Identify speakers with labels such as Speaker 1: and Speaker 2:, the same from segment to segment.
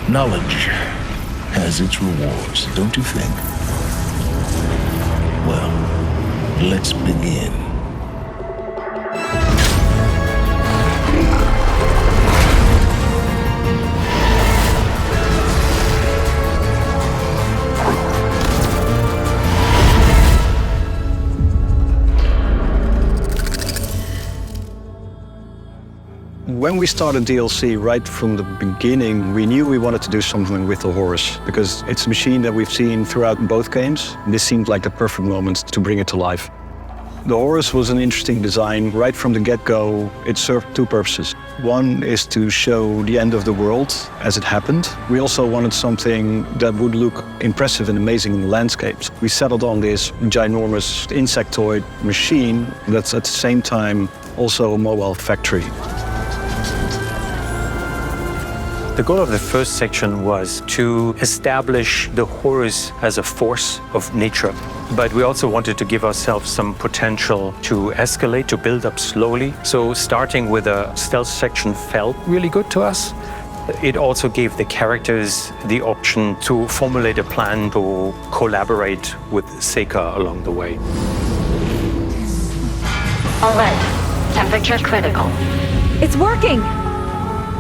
Speaker 1: Knowledge has its rewards, don't you think? Well, let's begin.
Speaker 2: When we started DLC right from the beginning, we knew we wanted to do something with the Horus because it's a machine that we've seen throughout both games. This seemed like the perfect moment to bring it to life. The Horus was an interesting design. Right from the get-go, it served two purposes. One is to show the end of the world as it happened. We also wanted something that would look impressive and amazing in the landscapes. We settled on this ginormous insectoid machine that's at the same time also a mobile factory.
Speaker 3: The goal of the first section was to establish the Horus as a force of nature. But we also wanted to give ourselves some potential to escalate, to build up slowly. So starting with a stealth section felt really good to us. It also gave the characters the option to formulate a plan to collaborate with Seika along the way.
Speaker 4: Alert. Temperature critical.
Speaker 5: It's working!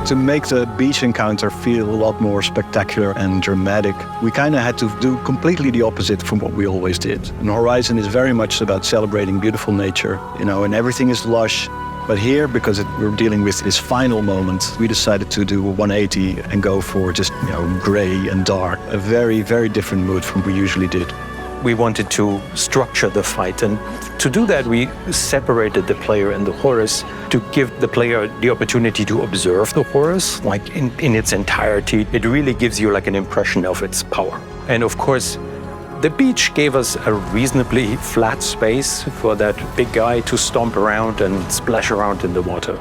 Speaker 2: To make the beach encounter feel a lot more spectacular and dramatic, we kind of had to do completely the opposite from what we always did. And Horizon is very much about celebrating beautiful nature, and everything is lush. But here, because we're dealing with this final moment, we decided to do a 180 and go for just, gray and dark. A very, very different mood from what we usually did.
Speaker 3: We wanted to structure the fight, and to do that we separated the player and the Horus to give the player the opportunity to observe the Horus like in its entirety. It really gives you like an impression of its power. And of course, the beach gave us a reasonably flat space for that big guy to stomp around and splash around in the water.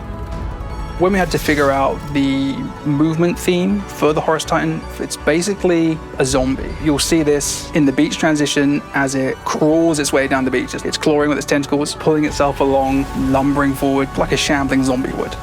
Speaker 6: When we had to figure out the movement theme for the Horus Titan, it's basically a zombie. You'll see this in the beach transition as it crawls its way down the beach. It's clawing with its tentacles, pulling itself along, lumbering forward like a shambling zombie would.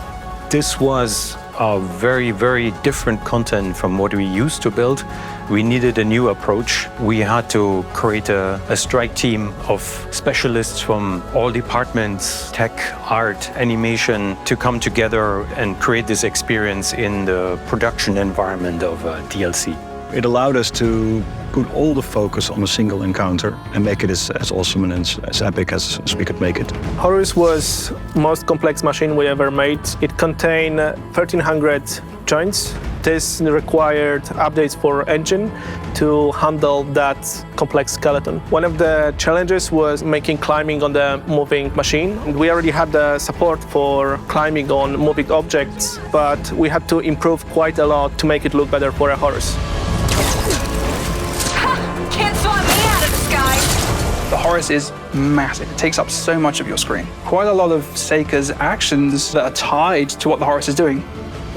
Speaker 3: This was a very, very different content from what we used to build. We needed a new approach. We had to create a strike team of specialists from all departments, tech, art, animation, to come together and create this experience in the production environment of DLC.
Speaker 2: It allowed us to put all the focus on a single encounter and make it as awesome and as epic as we could make it.
Speaker 7: Horus was the most complex machine we ever made. It contained 1,300 joints. This required updates for engine to handle that complex skeleton. One of the challenges was making climbing on the moving machine. We already had the support for climbing on moving objects, but we had to improve quite a lot to make it look better for a Horus.
Speaker 5: Can't swat me out of the sky!
Speaker 6: The Horus is massive. It takes up so much of your screen. Quite a lot of Seika's actions that are tied to what the Horus is doing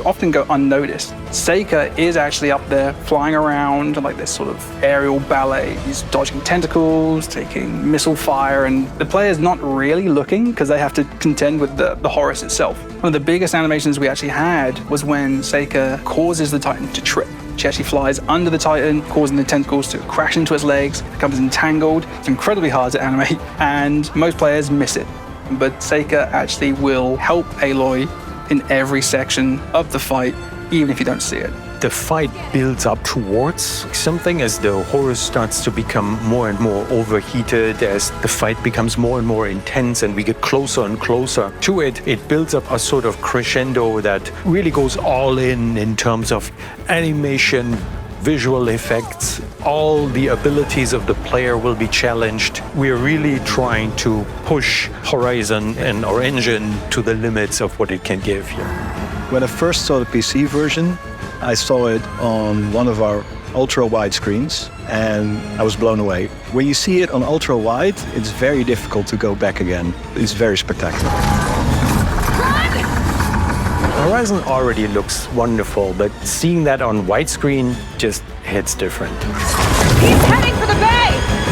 Speaker 6: often go unnoticed. Seika is actually up there flying around like this sort of aerial ballet. He's dodging tentacles, taking missile fire, and the player's not really looking because they have to contend with the Horus itself. One of the biggest animations we actually had was when Seika causes the Titan to trip. She actually flies under the Titan, causing the tentacles to crash into its legs, becomes entangled. It's incredibly hard to animate, and most players miss it. But Seika actually will help Aloy in every section of the fight, even if you don't see it.
Speaker 3: The fight builds up towards something as the Horus starts to become more and more overheated, as the fight becomes more and more intense and we get closer and closer to it. It builds up a sort of crescendo that really goes all in terms of animation, visual effects. All the abilities of the player will be challenged. We're really trying to push Horizon and our engine to the limits of what it can give here.
Speaker 2: When I first saw the PC version, I saw it on one of our ultra-wide screens, and I was blown away. When you see it on ultra-wide, it's very difficult to go back again. It's very spectacular.
Speaker 3: Horizon already looks wonderful, but seeing that on widescreen just hits different.
Speaker 5: He's heading for the bay!